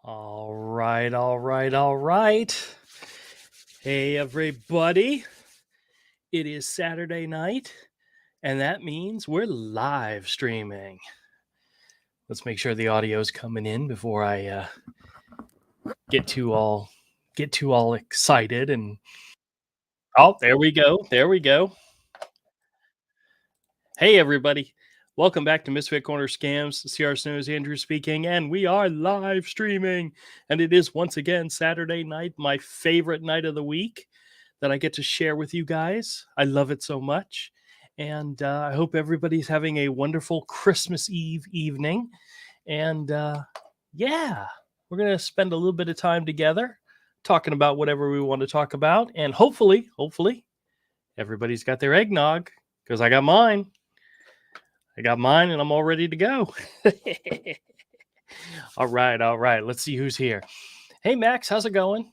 All right, all right, all right. Hey, everybody. It is Saturday night, and that means we're live streaming. Let's make sure the audio is coming in before I get too all excited. And oh, there we go. There we go. Hey, everybody. Welcome back to Misfit Corner Scams. CR Snooze Andrew speaking, and we are live streaming. And it is once again Saturday night, my favorite night of the week that I get to share with you guys. I love it so much. And I hope everybody's having a wonderful Christmas Eve evening. And yeah, we're going to spend a little bit of time together talking about whatever we want to talk about. And hopefully, everybody's got their eggnog because I got mine. And I'm all ready to go. All right. Let's see who's here. Hey, Max, how's it going?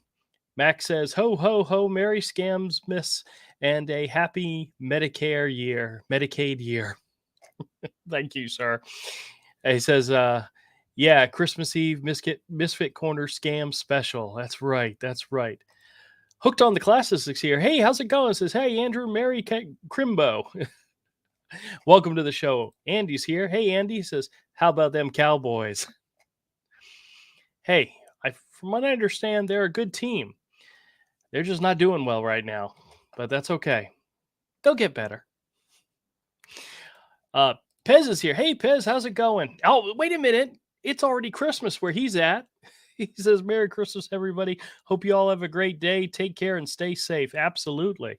Max says, ho, ho, ho, Merry Scams, Miss, and a happy Medicaid year. Thank you, sir. He says, yeah, Christmas Eve Misfit Corner Scam special. That's right. Hooked on the Classics here. Hey, how's it going? Says, hey, Andrew, Merry Crimbo. Welcome to the show. Andy's here. Hey, Andy says, how about them Cowboys? Hey, from what I understand, they're a good team. They're just not doing well right now, but that's okay. They'll get better. Pez is here. Hey, Pez, how's it going? Oh, wait a minute. It's already Christmas where he's at. He says, Merry Christmas, everybody. Hope you all have a great day. Take care and stay safe. Absolutely.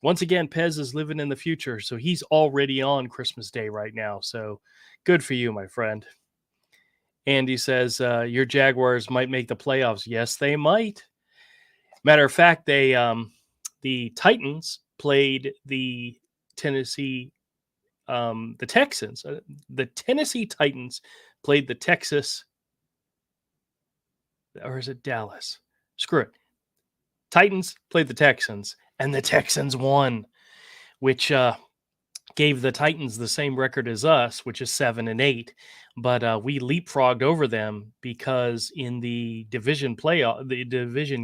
Once again, Pez is living in the future, so he's already on Christmas Day right now. So good for you, my friend. Andy says, your Jaguars might make the playoffs. Yes, they might. Matter of fact, the Titans played the Texans. The Tennessee Titans played the Texas, or is it Dallas? Screw it. Titans played the Texans, and the Texans won, which gave the Titans the same record as us, which is 7-8. But we leapfrogged over them because in the division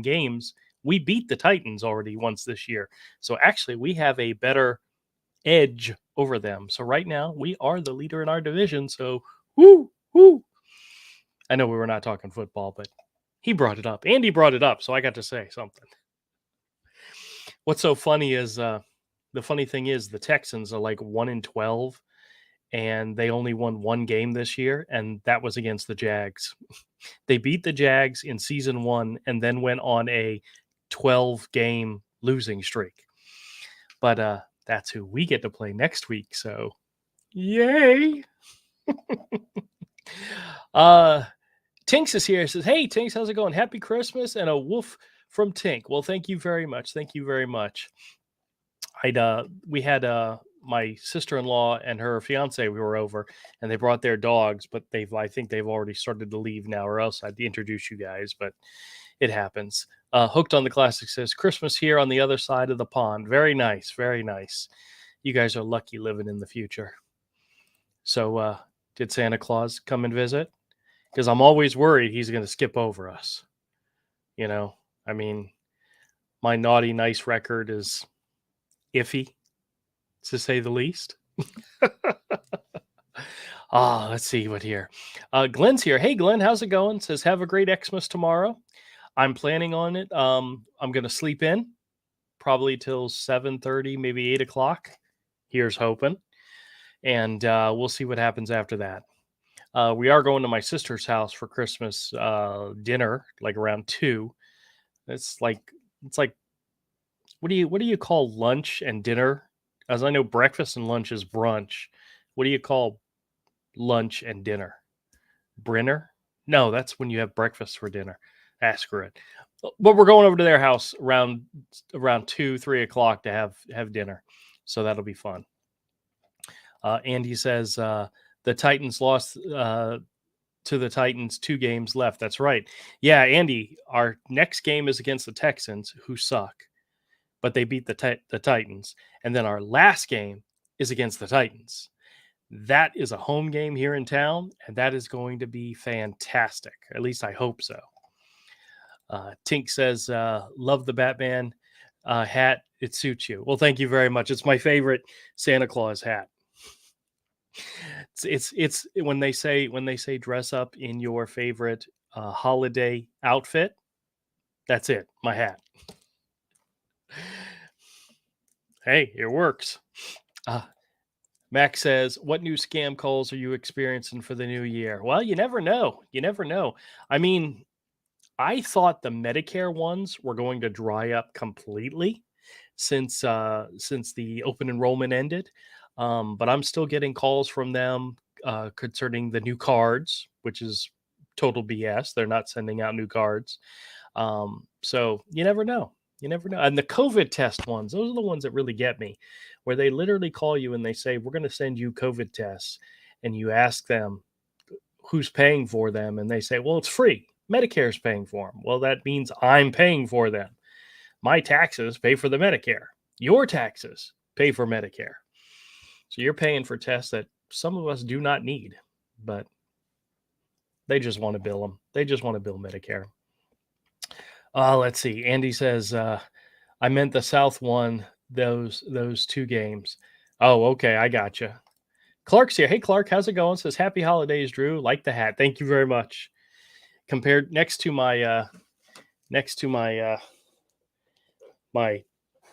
games, we beat the Titans already once this year. So actually, we have a better edge over them. So right now, we are the leader in our division. So woo. I know we were not talking football, but he brought it up. Andy brought it up, so I got to say something. What's so funny is the funny thing is the Texans are like 1-12, and they only won one game this year, and that was against the Jags. They beat the Jags in season 1 and then went on a 12-game losing streak. But that's who we get to play next week, so yay. Tinks is here. Says, hey, Tinks, how's it going? Happy Christmas and a woof from Tink. Well, thank you very much. We had my sister-in-law and her fiance, we were over, and they brought their dogs, but I think they've already started to leave now, or else I'd introduce you guys, but it happens. Hooked on the Classic says, Christmas here on the other side of the pond. Very nice. You guys are lucky living in the future. So did Santa Claus come and visit? Because I'm always worried he's going to skip over us. I mean, my naughty nice record is iffy, to say the least. Let's see what here. Glenn's here. Hey, Glenn, how's it going? Says, have a great Xmas tomorrow. I'm planning on it. I'm going to sleep in probably till 7:30, maybe 8 o'clock. Here's hoping. And we'll see what happens after that. We are going to my sister's house for Christmas dinner, like around 2. It's like what do you call lunch and dinner? As I know, breakfast and lunch is brunch. What do you call lunch and dinner? Brinner? No, that's when you have breakfast for dinner. Screw it. But we're going over to their house around 2-3 o'clock to have dinner, so that'll be fun. Andy says the Titans lost to the Titans, 2 games left. That's right. Yeah, Andy, our next game is against the Texans, who suck, but they beat the Titans. And then our last game is against the Titans. That is a home game here in town, and that is going to be fantastic. At least I hope so. Tink says, love the Batman hat. It suits you. Well, thank you very much. It's my favorite Santa Claus hat. It's when they say dress up in your favorite holiday outfit. That's it. My hat. Hey, it works. Max says, what new scam calls are you experiencing for the new year? Well, you never know. You never know. I mean, I thought the Medicare ones were going to dry up completely since the open enrollment ended. But I'm still getting calls from them concerning the new cards, which is total BS. They're not sending out new cards. So you never know. You never know. And the COVID test ones, those are the ones that really get me, where they literally call you and they say, we're going to send you COVID tests. And you ask them who's paying for them. And they say, well, it's free. Medicare's paying for them. Well, that means I'm paying for them. My taxes pay for the Medicare. Your taxes pay for Medicare. So you're paying for tests that some of us do not need, but they just want to bill them. They just want to bill Medicare. Let's see. Andy says, I meant the South won those two games. Oh, okay. I gotcha. Clark's here. Hey, Clark, how's it going? Says, happy holidays, Drew. Like the hat. Thank you very much. Compared next to my my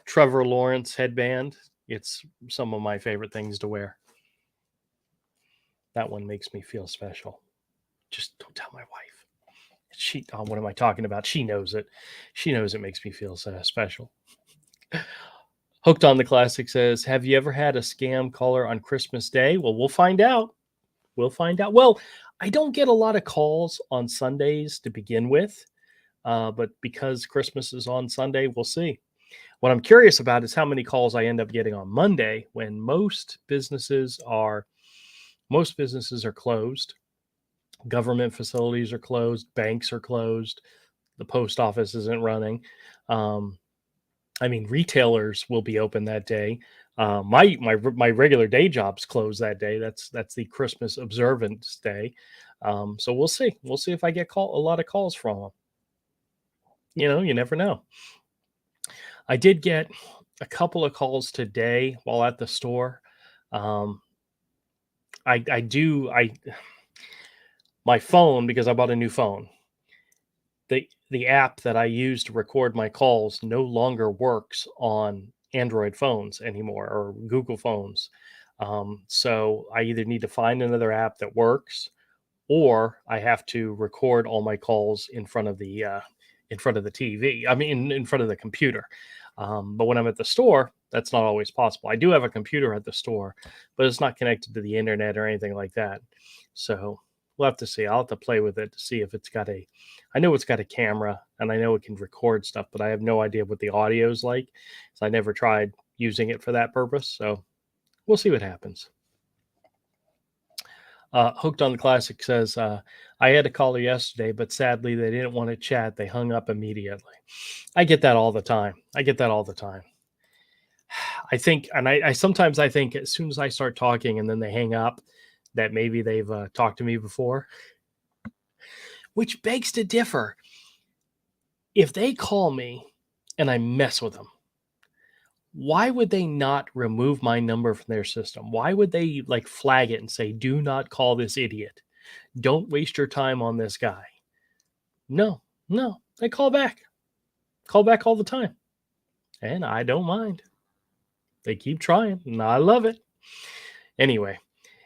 Trevor Lawrence headband, it's some of my favorite things to wear. That one makes me feel special. Just don't tell my wife. What am I talking about? She knows it. She knows it makes me feel special. Hooked on the Classic says, have you ever had a scam caller on Christmas Day? Well, we'll find out. We'll find out. Well, I don't get a lot of calls on Sundays to begin with, but because Christmas is on Sunday, we'll see. What I'm curious about is how many calls I end up getting on Monday when most businesses are closed. Government facilities are closed. Banks are closed. The post office isn't running. Retailers will be open that day. My regular day job's closed that day. That's the Christmas observance day. So we'll see. We'll see if I get a lot of calls from them. You never know. I did get a couple of calls today while at the store. My phone, because I bought a new phone, the app that I use to record my calls no longer works on Android phones anymore or Google phones. So I either need to find another app that works, or I have to record all my calls in front of the TV. In front of the computer. But when I'm at the store, that's not always possible. I do have a computer at the store, but it's not connected to the internet or anything like that. So we'll have to see. I'll have to play with it to see if it's got I know it's got a camera and I know it can record stuff, but I have no idea what the audio is like. So I never tried using it for that purpose. So we'll see what happens. Hooked on the Classic says, I had a caller yesterday, but sadly they didn't want to chat. They hung up immediately. I get that all the time. I think, and I sometimes I think as soon as I start talking and then they hang up, that maybe they've talked to me before, which begs to differ. If they call me and I mess with them, why would they not remove my number from their system? Why would they flag it and say, do not call this idiot? Don't waste your time on this guy. No, they call back all the time. And I don't mind. They keep trying and I love it. Anyway,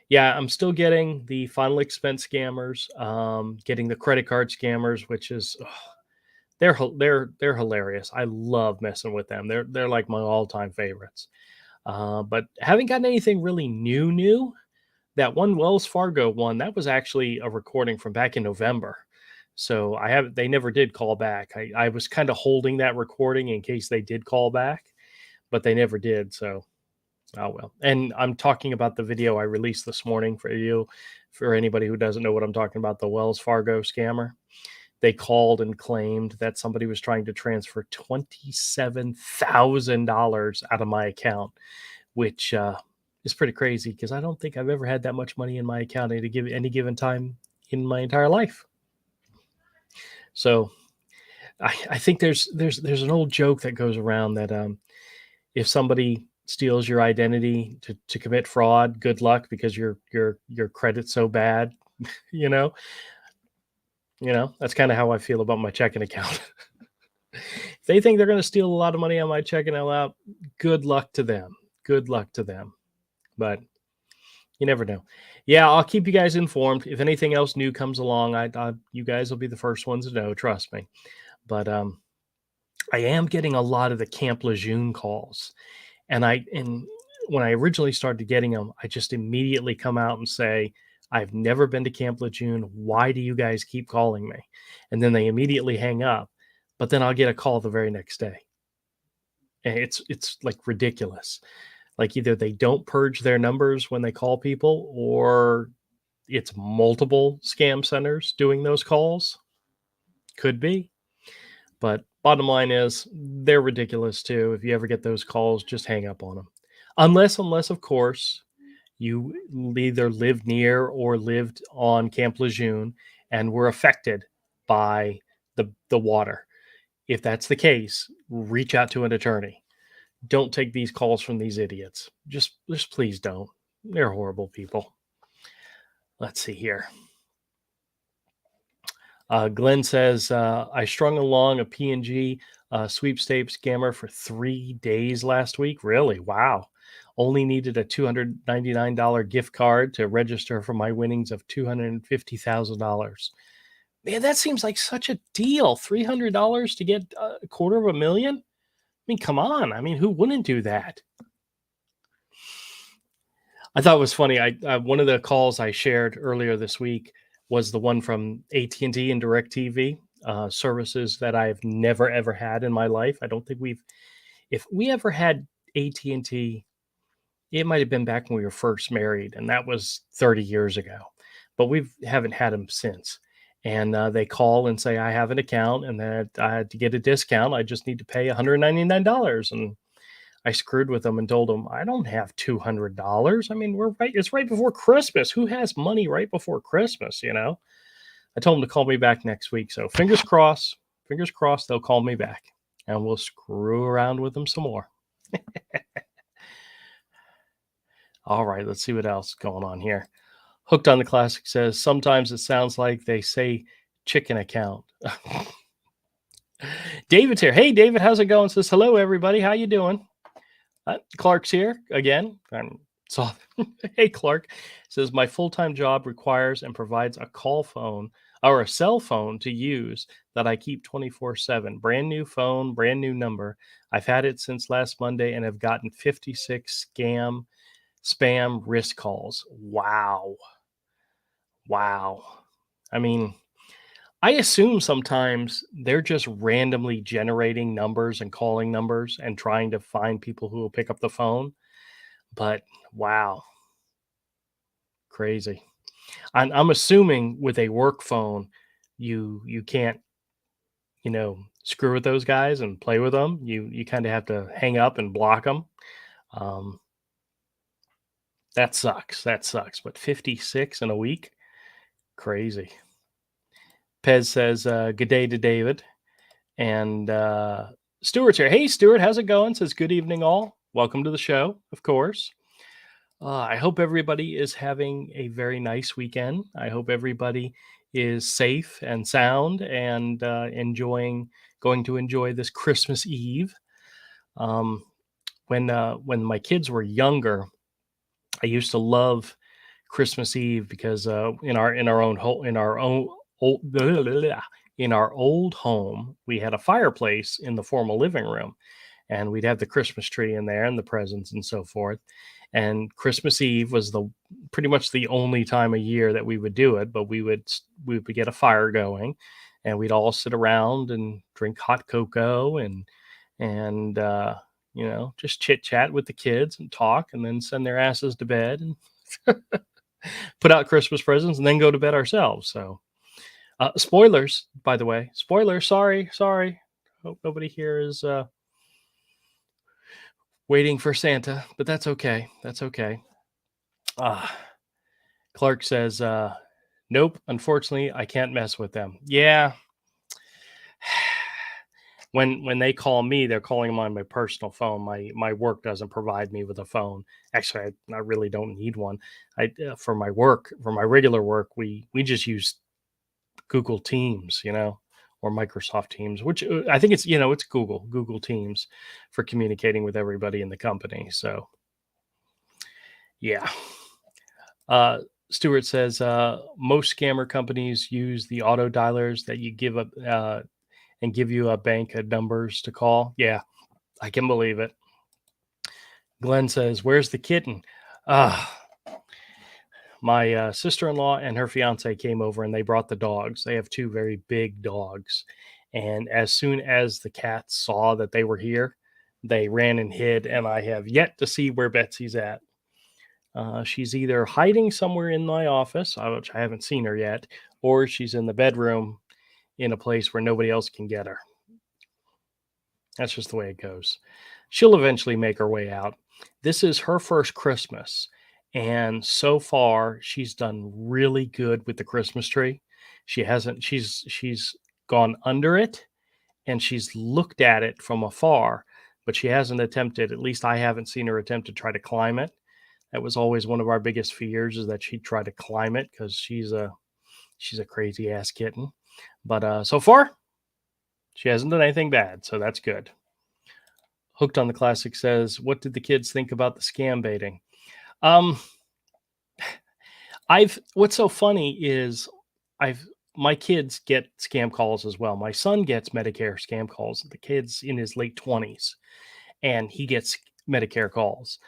yeah, I'm still getting the final expense scammers, getting the credit card scammers, which is, they're hilarious. I love messing with them. They're like my all-time favorites. But haven't gotten anything really new. That one Wells Fargo one, that was actually a recording from back in November. So they never did call back. I was kind of holding that recording in case they did call back, but they never did. So, oh well. And I'm talking about the video I released this morning for anybody who doesn't know what I'm talking about, the Wells Fargo scammer. They called and claimed that somebody was trying to transfer $27,000 out of my account, which is pretty crazy because I don't think I've ever had that much money in my account at any given time in my entire life. So I think there's an old joke that goes around that if somebody steals your identity to commit fraud, good luck because your credit's so bad. You know, that's kind of how I feel about my checking account. If they think they're going to steal a lot of money on my checking account, good luck to them. Good luck to them. But you never know. Yeah, I'll keep you guys informed. If anything else new comes along, you guys will be the first ones to know. Trust me. But I am getting a lot of the Camp Lejeune calls, and when I originally started getting them, I just immediately come out and say, "I've never been to Camp Lejeune. Why do you guys keep calling me?" And then they immediately hang up. But then I'll get a call the very next day, and it's like ridiculous. Like either they don't purge their numbers when they call people, or it's multiple scam centers doing those calls. Could be. But bottom line is they're ridiculous too. If you ever get those calls, just hang up on them. Unless of course you either lived near or lived on Camp Lejeune and were affected by the water. If that's the case, reach out to an attorney. Don't take these calls from these idiots. Just please don't. They're horrible people. Let's see here. Glenn says, I strung along a P&G sweepstakes scammer for 3 days last week. Really? Wow. Only needed a $299 gift card to register for my winnings of $250,000. Man, that seems like such a deal. $300 to get $250,000? I mean, come on. I mean, who wouldn't do that? I thought it was funny. One of the calls I shared earlier this week was the one from AT&T and DirecTV, services that I've never ever had in my life. I don't think if we ever had AT&T, it might have been back when we were first married, and that was 30 years ago. But we haven't had them since. And they call and say, I have an account and that I had to get a discount. I just need to pay $199. And I screwed with them and told them, I don't have $200. I mean, it's right before Christmas. Who has money right before Christmas, I told them to call me back next week. So fingers crossed, they'll call me back and we'll screw around with them some more. All right, let's see what else is going on here. Hooked on the Classic says, sometimes it sounds like they say chicken account. David's here. Hey, David, how's it going? Says, hello, everybody. How you doing? Clark's here again. Hey, Clark. Says, my full-time job requires and provides a call phone or a cell phone to use that I keep 24/7. Brand new phone, brand new number. I've had it since last Monday and have gotten 56 spam risk calls. Wow. I mean, I assume sometimes they're just randomly generating numbers and calling numbers and trying to find people who will pick up the phone. But wow, crazy. I'm assuming with a work phone, you can't, screw with those guys and play with them. You kind of have to hang up and block them. That sucks. But 56 in a week, crazy. Pez says, good day to David. And Stuart's here. Hey, Stuart, how's it going? Says, good evening, all. Welcome to the show, of course. I hope everybody is having a very nice weekend. I hope everybody is safe and sound and going to enjoy this Christmas Eve. When my kids were younger, I used to love Christmas Eve because in our old home, we had a fireplace in the formal living room, and we'd have the Christmas tree in there and the presents and so forth. And Christmas Eve was pretty much the only time a year that we would do it, but we would get a fire going, and we'd all sit around and drink hot cocoa and just chit chat with the kids and talk, and then send their asses to bed and put out Christmas presents and then go to bed ourselves. So, spoilers, by the way, Sorry. Hope nobody here is waiting for Santa, but that's okay. Ah, Clark says, nope, unfortunately, I can't mess with them. Yeah. When they call me, they're calling them on my personal phone. My work doesn't provide me with a phone. Actually, I really don't need one. I For my work, for my regular work, we just use Google Teams, or Microsoft Teams, which I think it's Google Teams for communicating with everybody in the company. So yeah. Uh, Stewart says most scammer companies use the auto dialers that you give up and give you a bank of numbers to call. Yeah, I can believe it. Glenn says, "Where's the kitten?" Uh, my sister-in-law and her fiance came over and they brought the dogs. They have two very big dogs, and as soon as the cats saw that they were here, they ran and hid. And I have yet to see where Betsy's at. She's either hiding somewhere in my office, which I haven't seen her yet, or she's in the bedroom in a place where nobody else can get her. That's just the way it goes. She'll eventually make her way out. This is her first Christmas, and so far she's done really good with the Christmas tree. She hasn't she's gone under it and she's looked at it from afar, but she hasn't attempted, at least I haven't seen her attempt to try to climb it. That was always one of our biggest fears, is that she'd try to climb it because she's a crazy ass kitten. But so far she hasn't done anything bad, so that's good. Hooked on the Classic says, "What did the kids think about the scam baiting?" Um, I've What's so funny is I've my kids get scam calls as well. My son gets Medicare scam calls. The kid's in his late 20s and he gets Medicare calls.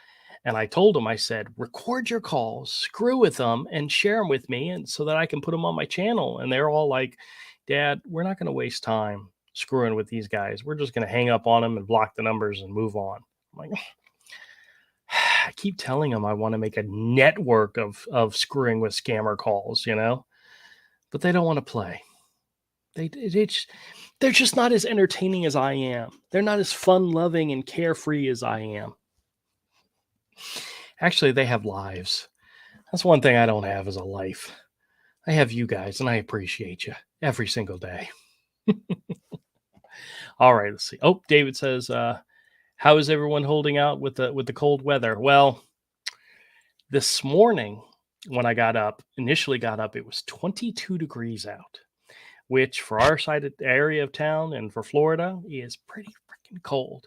And I told him, I said, record your calls, screw with them, and share them with me, and so that I can put them on my channel. And they're all like, Dad, we're not going to waste time screwing with these guys. We're just going to hang up on them and block the numbers and move on. I'm like, I keep telling them I want to make a network of screwing with scammer calls, but they don't want to play. They're just not as entertaining as I am. They're not as fun loving and carefree as I am. Actually, they have lives. That's one thing I don't have, is a life. I have you guys, and I appreciate you every single day. All right, let's see. Oh, David says, "How is everyone holding out with the cold weather?" Well, this morning when I initially got up, it was 22 degrees out, which for our side of the area of town and for Florida is pretty freaking cold.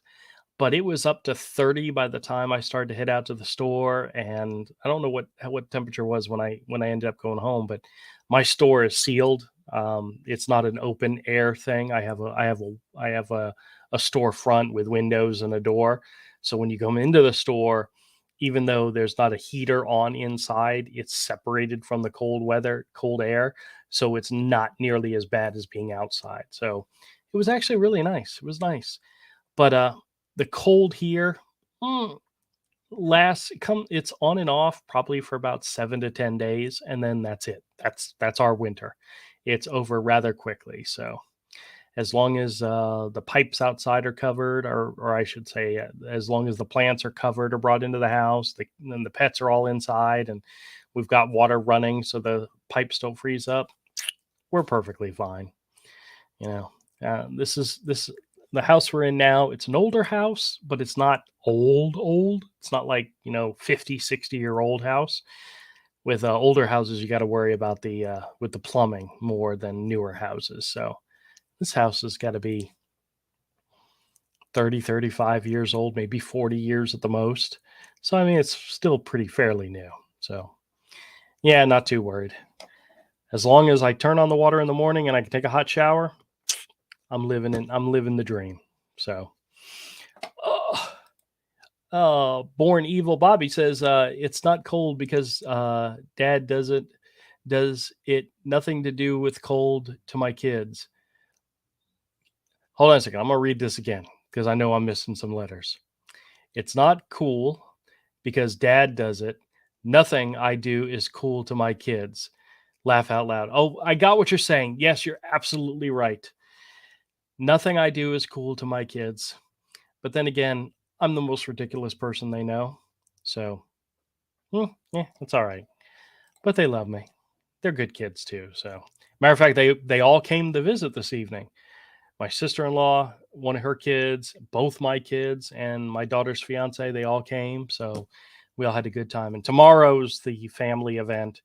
But it was up to 30 by the time I started to head out to the store, and I don't know what temperature was when I ended up going home. But my store is sealed. It's not an open air thing. I have a storefront with windows and a door. So when you come into the store, even though there's not a heater on inside, it's separated from the cold air. So it's not nearly as bad as being outside. So it was actually really nice. It was nice. But the cold here, mm, it's on and off probably for about 7 to 10 days, and then that's it. That's our winter. It's over rather quickly. So as long as the pipes outside are covered, or I should say, as long as the plants are covered or brought into the house, then the pets are all inside, and we've got water running so the pipes don't freeze up, we're perfectly fine. You know, this the house we're in now. It's an older house, but it's not old. It's not like 50, 60-year-old house. With older houses, you got to worry about the with the plumbing more than newer houses. So this house has got to be 30, 35 years old, maybe 40 years at the most. So I mean, it's still pretty fairly new. So yeah, not too worried. As long as I turn on the water in the morning and I can take a hot shower, I'm living the dream. So Born Evil Bobby says it's not cold because dad does it nothing to do with cold to my kids. Hold on a second. I'm gonna read this again because I know I'm missing some letters. It's not cool because dad does it. Nothing I do is cool to my kids. Laugh out loud. Oh, I got what you're saying. Yes, you're absolutely right. Nothing I do is cool to my kids. But then again, I'm the most ridiculous person they know. So Yeah, it's all right. But they love me. They're good kids too. So, matter of fact, they all came to visit this evening. My sister-in-law, one of her kids, both my kids, and my daughter's fiance, they all came. So we all had a good time. And tomorrow's the family event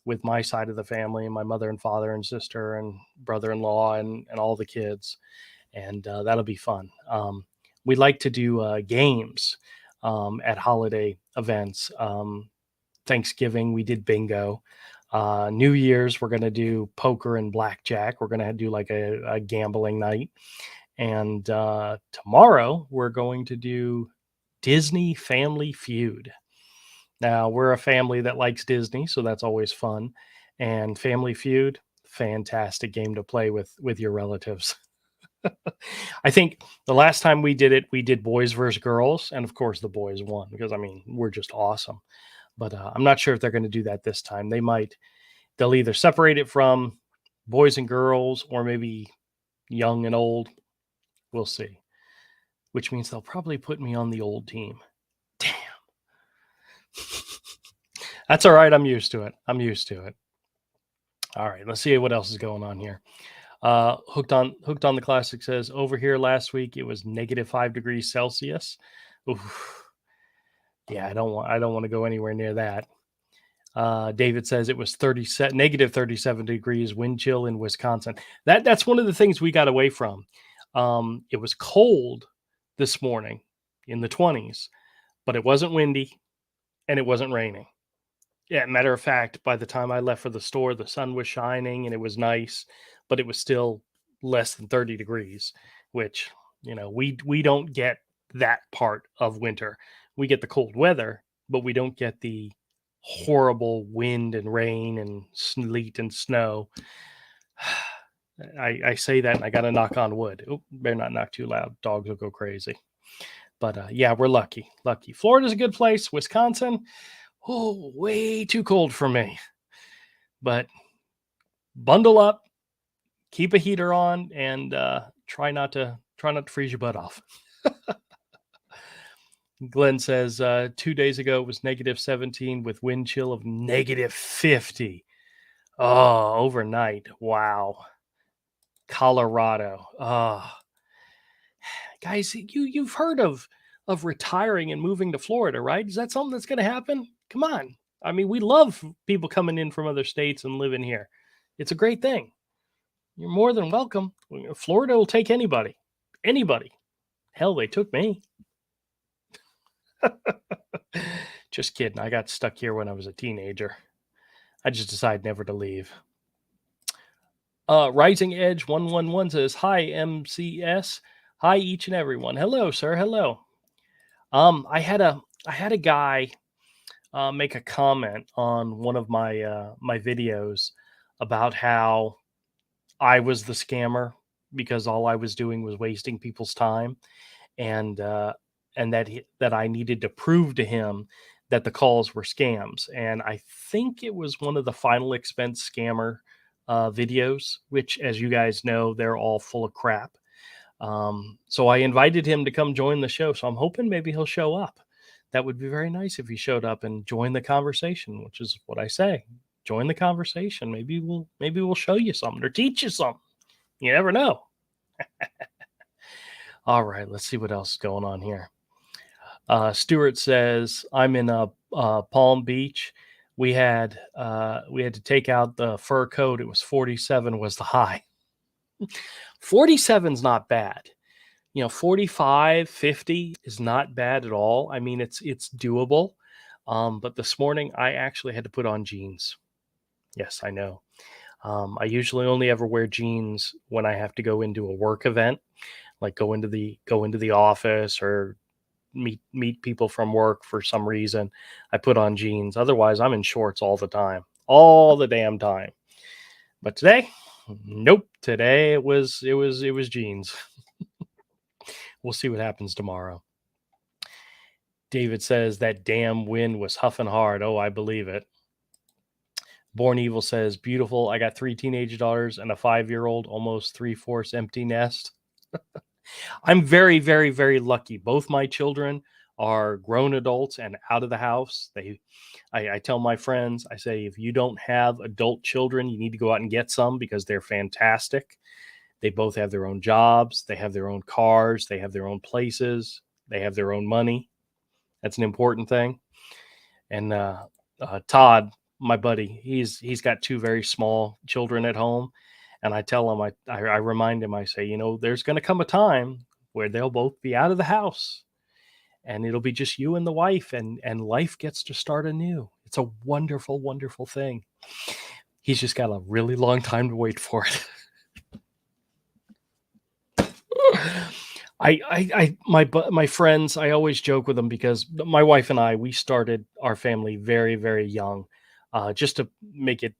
with my side of the family, my mother and father and sister and brother-in-law and all the kids. And that'll be fun. We like to do games at holiday events. Thanksgiving, we did bingo. New Year's, we're going to do poker and blackjack. We're going to do like a gambling night. And tomorrow, we're going to do Disney Family Feud. Now, we're a family that likes Disney, so that's always fun. And Family Feud, fantastic game to play with your relatives. I think the last time we did it, we did boys versus girls, and of course the boys won because I mean we're just awesome. But I'm not sure if they're going to do that this time. They'll either separate it from boys and girls or maybe young and old. We'll see. Which means they'll probably put me on the old team. Damn. That's all right. I'm used to it. All right, let's see what else is going on here. Hooked on the Classic says over here last week it was -5 degrees Celsius. Oof. Yeah, I don't want to go anywhere near that. David says it was -37 degrees wind chill in Wisconsin. That's one of the things we got away from. It was cold this morning in the 20s, but it wasn't windy and it wasn't raining. Yeah, matter of fact, by the time I left for the store, the sun was shining and it was nice, but it was still less than 30 degrees, which, we don't get that part of winter. We get the cold weather, but we don't get the horrible wind and rain and sleet and snow. I say that and I got to knock on wood. Oh, better not knock too loud. Dogs will go crazy. But yeah, we're lucky. Florida's a good place. Wisconsin, oh, way too cold for me. But bundle up, keep a heater on, and try not to freeze your butt off. Glenn says 2 days ago it was -17 with wind chill of -50. Oh, overnight. Wow. Colorado. Oh. Guys, you've heard of retiring and moving to Florida, right? Is that something that's going to happen? Come on. I mean, we love people coming in from other states and living here. It's a great thing. You're more than welcome. Florida will take anybody. Anybody. Hell, they took me. Just kidding. I got stuck here when I was a teenager. I just decided never to leave. Rising Edge 111 says, "Hi MCS. Hi each and everyone. Hello, sir. Hello." I had a guy make a comment on one of my videos about how I was the scammer because all I was doing was wasting people's time, and that I needed to prove to him that the calls were scams. And I think it was one of the Final Expense scammer videos, which, as you guys know, they're all full of crap. So I invited him to come join the show. So I'm hoping maybe he'll show up. That would be very nice if he showed up and joined the conversation, which is what I say. Join the conversation. Maybe we'll show you something or teach you something. You never know. All right, let's see what else is going on here. Stuart says, "I'm in Palm Beach. We had to take out the fur coat. It was 47 was the high. 47's not bad. 45, 50 is not bad at all. I mean, it's doable. But this morning I actually had to put on jeans. Yes, I know. I usually only ever wear jeans when I have to go into a work event, like go into the office or meet people from work for some reason. I put on jeans. Otherwise, I'm in shorts all the time, all the damn time. But today, nope. Today it was jeans. We'll see what happens tomorrow. David says that damn wind was huffing hard. Oh, I believe it. Born Evil says, "Beautiful. I got 3 teenage daughters and a 5-year-old, almost 3/4 empty nest." I'm very, very, very lucky. Both my children are grown adults and out of the house. I tell my friends, I say, if you don't have adult children, you need to go out and get some because they're fantastic. They both have their own jobs, they have their own cars, they have their own places, they have their own money. That's an important thing. And Todd, my buddy, he's got two very small children at home, and I tell him, I remind him, I say, there's going to come a time where they'll both be out of the house, and it'll be just you and the wife, and life gets to start anew. It's a wonderful, wonderful thing. He's just got a really long time to wait for it. My friends, I always joke with them because my wife and we started our family very, very young. Just to make it,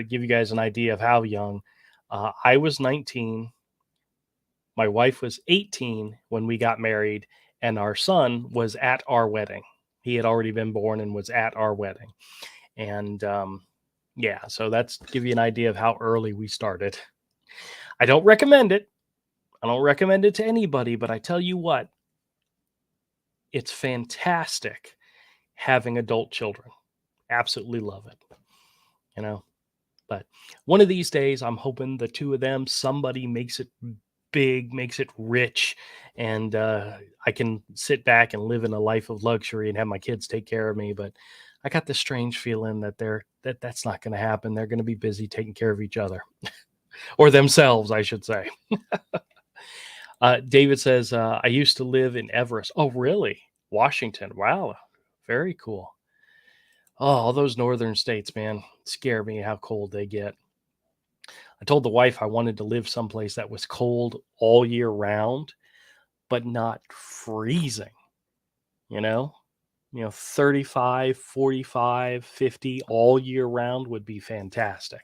give you guys an idea of how young. I was 19. My wife was 18 when we got married, and our son was at our wedding. He had already been born and was at our wedding. And yeah, so that's give you an idea of how early we started. I don't recommend it. I don't recommend it to anybody, but I tell you what, it's fantastic having adult children. Absolutely love it. But one of these days, I'm hoping the two of them, somebody makes it big, makes it rich, and I can sit back and live in a life of luxury and have my kids take care of me. But I got this strange feeling that that's not going to happen. They're going to be busy taking care of each other or themselves, I should say. David says, I used to live in Everest. Oh, really? Washington. Wow. Very cool. Oh, all those northern states, man, scare me how cold they get. I told the wife I wanted to live someplace that was cold all year round, but not freezing, you know? 35, 45, 50 all year round would be fantastic.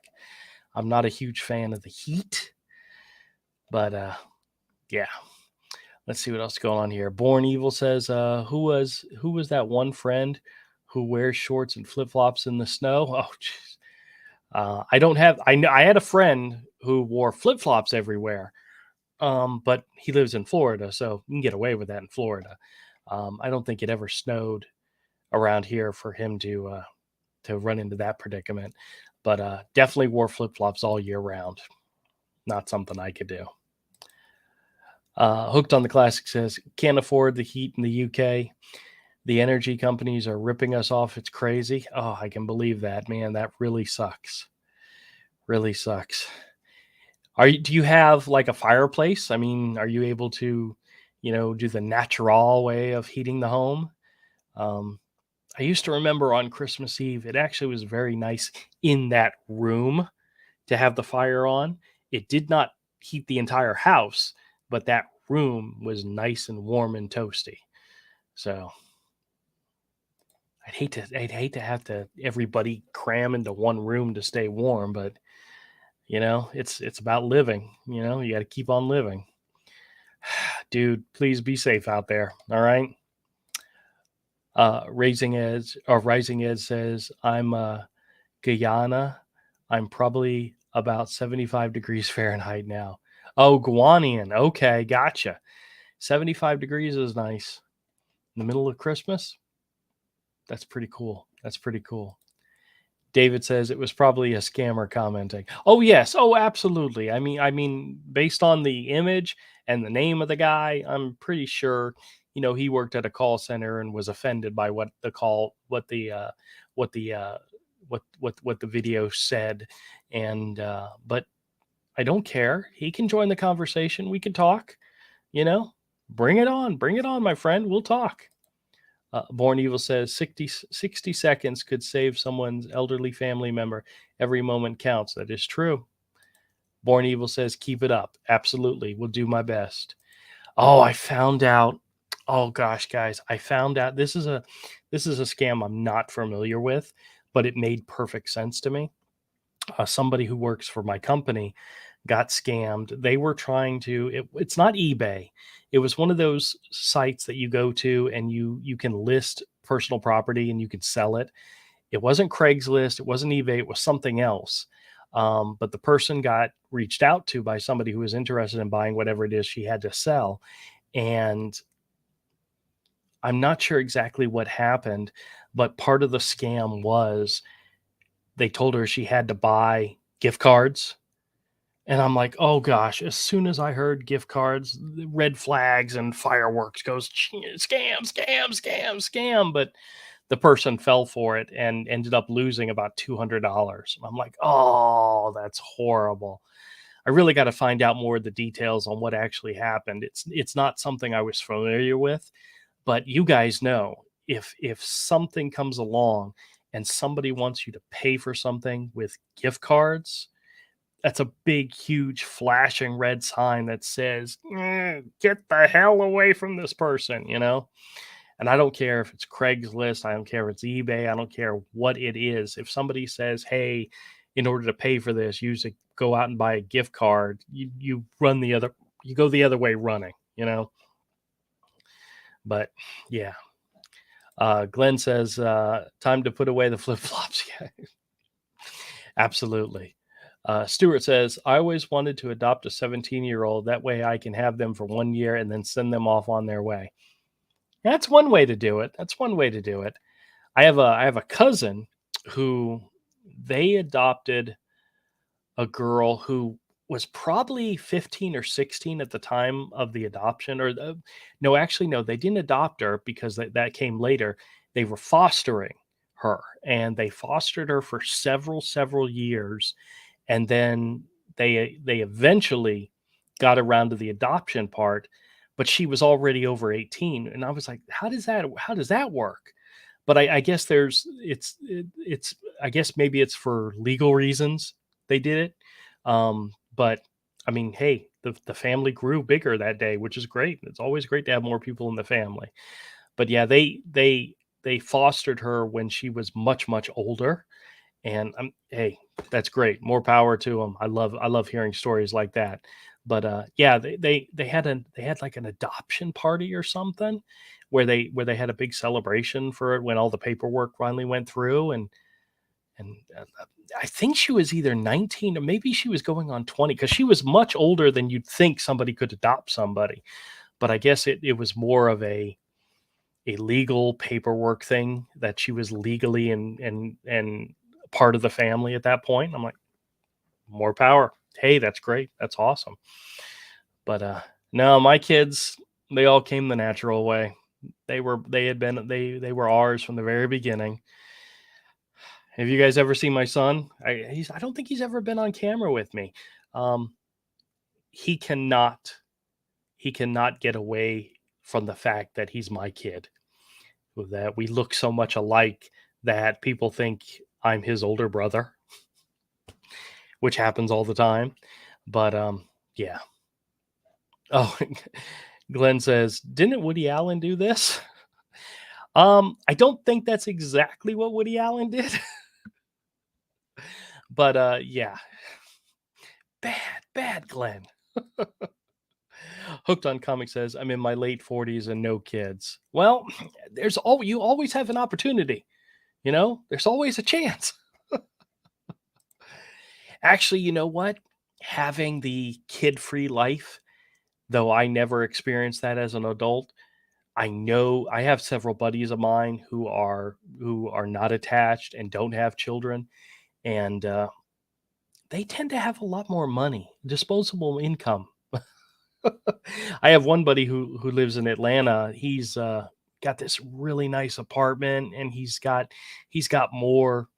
I'm not a huge fan of the heat, but yeah. Let's see what else is going on here. Born Evil says, who was that one friend who wears shorts and flip-flops in the snow? Oh, jeez. I had a friend who wore flip-flops everywhere. But he lives in Florida, so you can get away with that in Florida. I don't think it ever snowed around here for him to run into that predicament. But definitely wore flip-flops all year round. Not something I could do. Hooked on the Classic says, can't afford the heat in the UK. The energy companies are ripping us off. It's crazy. Oh, I can believe that, man. That really sucks. Really sucks. Do you have like a fireplace? I mean, are you able to, do the natural way of heating the home? I used to remember on Christmas Eve, it actually was very nice in that room to have the fire on. It did not heat the entire house, but that room was nice and warm and toasty. So I'd hate to have to everybody cram into one room to stay warm, but it's about living. You got to keep on living. Dude, please be safe out there. All right. Rising Edge says, I'm Guyana. I'm probably about 75 degrees Fahrenheit now. Oh, Guanian. Okay, gotcha. 75 degrees is nice. In the middle of Christmas? That's pretty cool. That's pretty cool. David says it was probably a scammer commenting. Oh, yes. Oh, absolutely. I mean, based on the image and the name of the guy, I'm pretty sure, he worked at a call center and was offended by what the video said. And, but I don't care. He can join the conversation. We can talk, bring it on, my friend. We'll talk. Born Evil says 60 seconds could save someone's elderly family member. Every moment counts. That is true. Born Evil says, keep it up. Absolutely. We'll do my best. Oh, I found out. Oh gosh, guys, I found out this is a scam I'm not familiar with, but it made perfect sense to me. Somebody who works for my company got scammed. They were trying to, it's not eBay. It was one of those sites that you go to and you can list personal property and you can sell it. It wasn't Craigslist. It wasn't eBay. It was something else. But the person got reached out to by somebody who was interested in buying whatever it is she had to sell. And I'm not sure exactly what happened, but part of the scam was they told her she had to buy gift cards. And I'm like, oh gosh, as soon as I heard gift cards, the red flags and fireworks goes scam, scam, scam, scam. But the person fell for it and ended up losing about $200. I'm like, oh, that's horrible. I really got to find out more of the details on what actually happened. It's not something I was familiar with, but you guys know, if something comes along and somebody wants you to pay for something with gift cards, that's a big, huge, flashing red sign that says, get the hell away from this person, you know? And I don't care if it's Craigslist, I don't care if it's eBay, I don't care what it is. If somebody says, hey, in order to pay for this, go out and buy a gift card, you go the other way running, you know? But yeah. Glenn says, time to put away the flip flops. Yeah, absolutely. Stuart says, I always wanted to adopt a 17-year-old. That way I can have them for 1 year and then send them off on their way. That's one way to do it. That's one way to do it. I have a cousin who they adopted a girl who was probably 15 or 16 at the time of the adoption. No, actually, no, they didn't adopt her because that came later. They were fostering her, and they fostered her for several years, and then they eventually got around to the adoption part, but she was already over 18, and I was like, how does that work? But I guess it's I guess maybe it's for legal reasons they did it. But I mean, hey, the family grew bigger that day, which is great. It's always great to have more people in the family. But yeah, they fostered her when she was much older, and hey, that's great. More power to them. I love hearing stories like that. But yeah, they had like an adoption party or something where they had a big celebration for it when all the paperwork finally went through, and I think she was either 19 or maybe she was going on 20, because she was much older than you'd think somebody could adopt somebody. But I guess it was more of a legal paperwork thing that she was legally and part of the family at that point. I'm like, more power. Hey, that's great. That's awesome. But no, my kids, they all came the natural way. They were ours from the very beginning. Have you guys ever seen my son? I don't think he's ever been on camera with me. Um, he cannot he cannot get away from the fact that he's my kid. That we look so much alike that people think I'm his older brother, which happens all the time. But yeah. Oh, Glenn says, didn't Woody Allen do this? I don't think that's exactly what Woody Allen did. But yeah, bad Glenn. Hooked on Comic says, I'm in my late 40s and no kids. Well, you always have an opportunity, there's always a chance. Actually, you know what? Having the kid-free life, though I never experienced that as an adult, I know I have several buddies of mine who are not attached and don't have children, and they tend to have a lot more money, disposable income. I have one buddy who lives in Atlanta. He's got this really nice apartment, and he's got more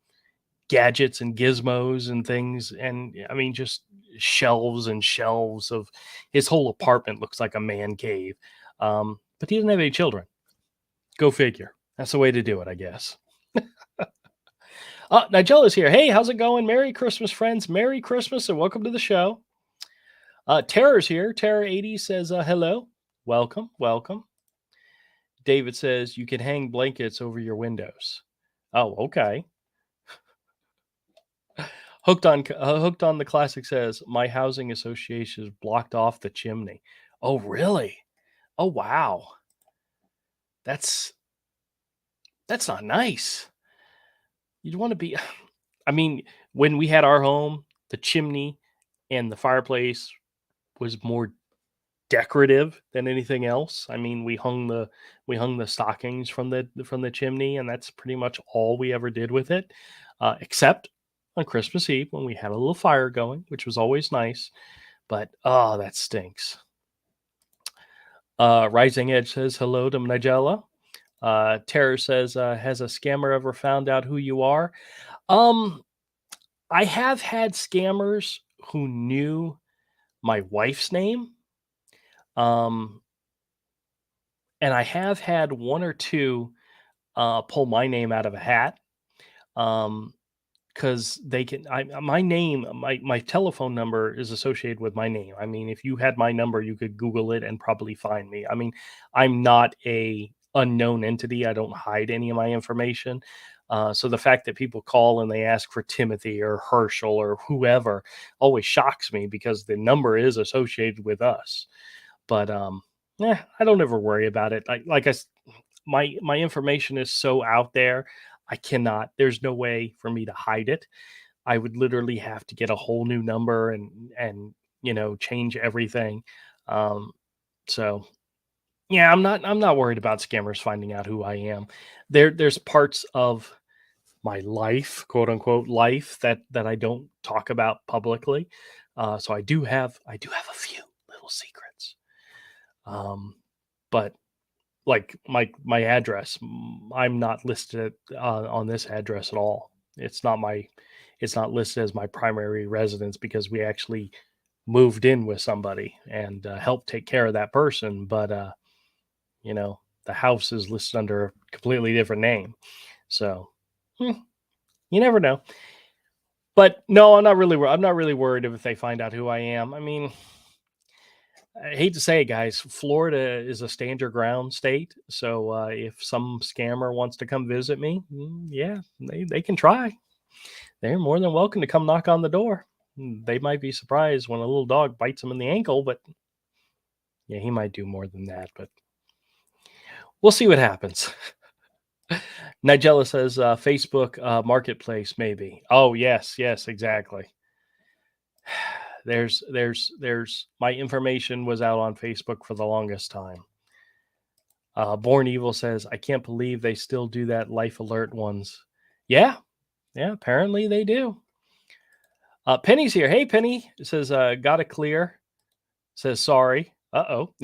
gadgets and gizmos and things, and I mean, just shelves and shelves of his whole apartment looks like a man cave. But he doesn't have any children. Go figure. That's the way to do it, I guess. Nigella's here. Hey, how's it going? Merry Christmas, friends. Merry Christmas and welcome to the show. Terror's here. Terror80 says hello. Welcome. David says you can hang blankets over your windows. Oh, okay. Hooked on the classic says my housing association has blocked off the chimney. Oh, really? Oh, wow. That's not nice. You'd want to be. I mean, when we had our home, the chimney and the fireplace was more decorative than anything else. I mean, we hung the stockings from the chimney, and that's pretty much all we ever did with it, except on Christmas Eve when we had a little fire going, which was always nice. But oh, that stinks. Rising Edge says hello to Nigella. Terror says, has a scammer ever found out who you are? Um, I have had scammers who knew my wife's name. Um, and I have had one or two pull my name out of a hat. Um, because they can my name, my telephone number is associated with my name. I mean, if you had my number, you could Google it and probably find me. I mean, I'm not a unknown entity. I don't hide any of my information. So the fact that people call and they ask for Timothy or Herschel or whoever always shocks me because the number is associated with us. But I don't ever worry about it. My information is so out there. I cannot. There's no way for me to hide it. I would literally have to get a whole new number and change everything. Um, so yeah, I'm not worried about scammers finding out who I am. There's parts of my life, quote unquote life, that I don't talk about publicly. So I do have a few little secrets. But like my address, I'm not listed on this address at all. It's not listed as my primary residence because we actually moved in with somebody and helped take care of that person. But you know, the house is listed under a completely different name. So hmm, you never know. But no, I'm not really worried if they find out who I am. I mean, I hate to say it, guys. Florida is a stand your ground state. So if some scammer wants to come visit me, yeah, they can try. They're more than welcome to come knock on the door. They might be surprised when a little dog bites them in the ankle, but yeah, he might do more than that. But we'll see what happens. Nigella says Facebook Marketplace, maybe. Oh, yes, yes, exactly. There's my information was out on Facebook for the longest time. Born Evil says, I can't believe they still do that life alert ones. Yeah, yeah, apparently they do. Penny's here. Hey, Penny says, got to clear. Says, sorry. Uh-oh.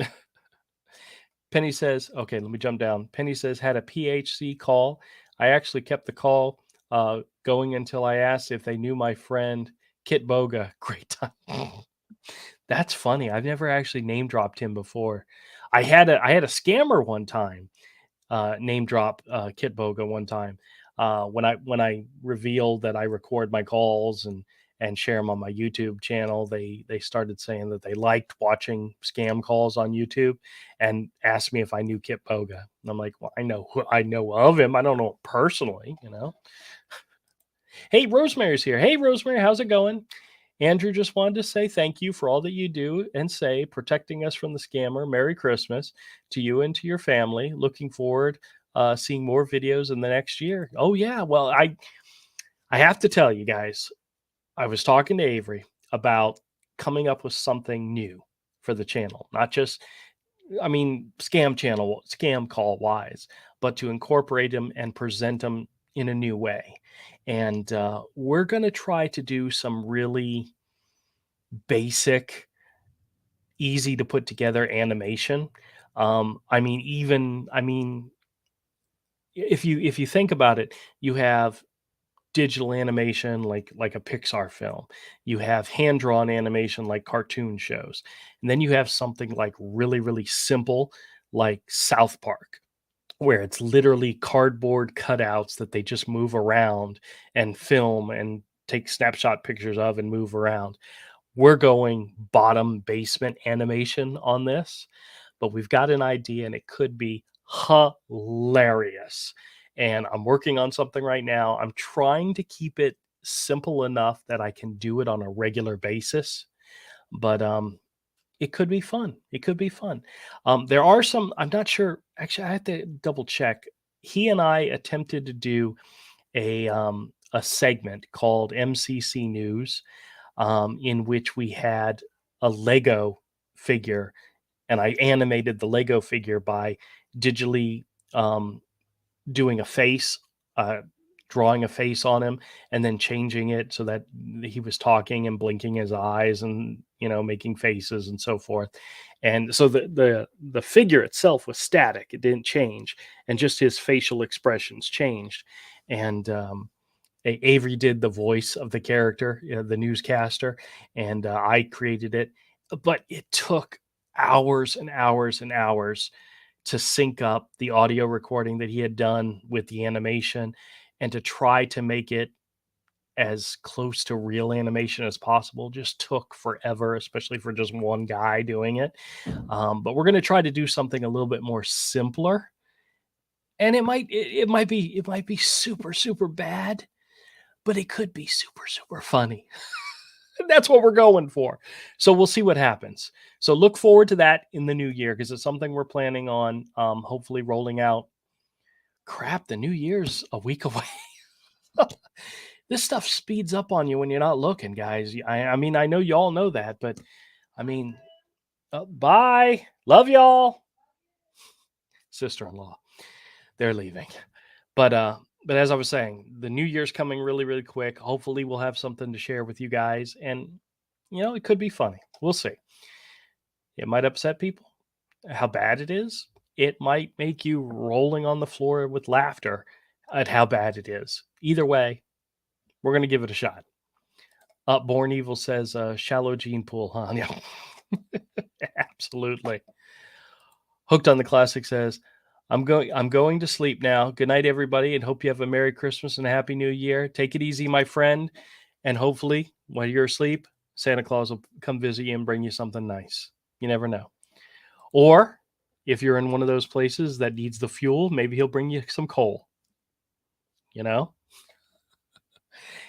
Penny says, okay, let me jump down. Penny says, had a PHC call. I actually kept the call going until I asked if they knew my friend Kit Boga. Great time. That's funny. I've never actually name dropped him before. I had a scammer one time name drop Kit Boga one time when I revealed that I record my calls and share them on my YouTube channel. They started saying that they liked watching scam calls on YouTube and asked me if I knew Kit Boga. And I'm like, well, I know of him. I don't know him personally. Hey, Rosemary's here. Hey, Rosemary, how's it going? Andrew just wanted to say thank you for all that you do and say, protecting us from the scammer. Merry Christmas to you and to your family. Looking forward seeing more videos in the next year. Oh yeah, well I have to tell you guys, I was talking to Avery about coming up with something new for the channel, not just I mean scam call wise, but to incorporate them and present them in a new way. And we're going to try to do some really basic, easy to put together animation. I mean, if you think about it, you have digital animation like a Pixar film. You have hand drawn animation like cartoon shows, and then you have something like really really simple like South Park, where it's literally cardboard cutouts that they just move around and film and take snapshot pictures of and move around. We're going bottom basement animation on this, but we've got an idea and it could be hilarious. And I'm working on something right now. I'm trying to keep it simple enough that I can do it on a regular basis, but it could be fun. It could be fun. There are some, I'm not sure, actually, I have to double check. He and I attempted to do a segment called MCC News in which we had a Lego figure and I animated the Lego figure by digitally um, doing a face, uh, drawing a face on him, and then changing it so that he was talking and blinking his eyes and making faces and so forth. And so the figure itself was static; it didn't change, and just his facial expressions changed. And Avery did the voice of the character, the newscaster, and I created it. But it took hours and hours and hours to sync up the audio recording that he had done with the animation and to try to make it as close to real animation as possible. Just took forever, especially for just one guy doing it. But we're going to try to do something a little bit more simpler, and it might be super super bad, but it could be super super funny. That's what we're going for. So we'll see what happens. So look forward to that in the new year because it's something we're planning on hopefully rolling out. Crap, the new year's a week away. This stuff speeds up on you when you're not looking, guys. I mean, I know y'all know that, but I mean, bye. Love y'all. Sister-in-law. They're leaving. But as I was saying, the new year's coming really, really quick. Hopefully we'll have something to share with you guys. And it could be funny. We'll see. It might upset people. How bad it is, it might make you rolling on the floor with laughter at how bad it is. Either way, we're going to give it a shot. Born Evil says, shallow gene pool, huh? Yeah. Absolutely. Hooked on the Classic says, I'm going to sleep now. Good night, everybody, and hope you have a Merry Christmas and a Happy New Year. Take it easy, my friend. And hopefully, while you're asleep, Santa Claus will come visit you and bring you something nice. You never know. Or if you're in one of those places that needs the fuel, maybe he'll bring you some coal.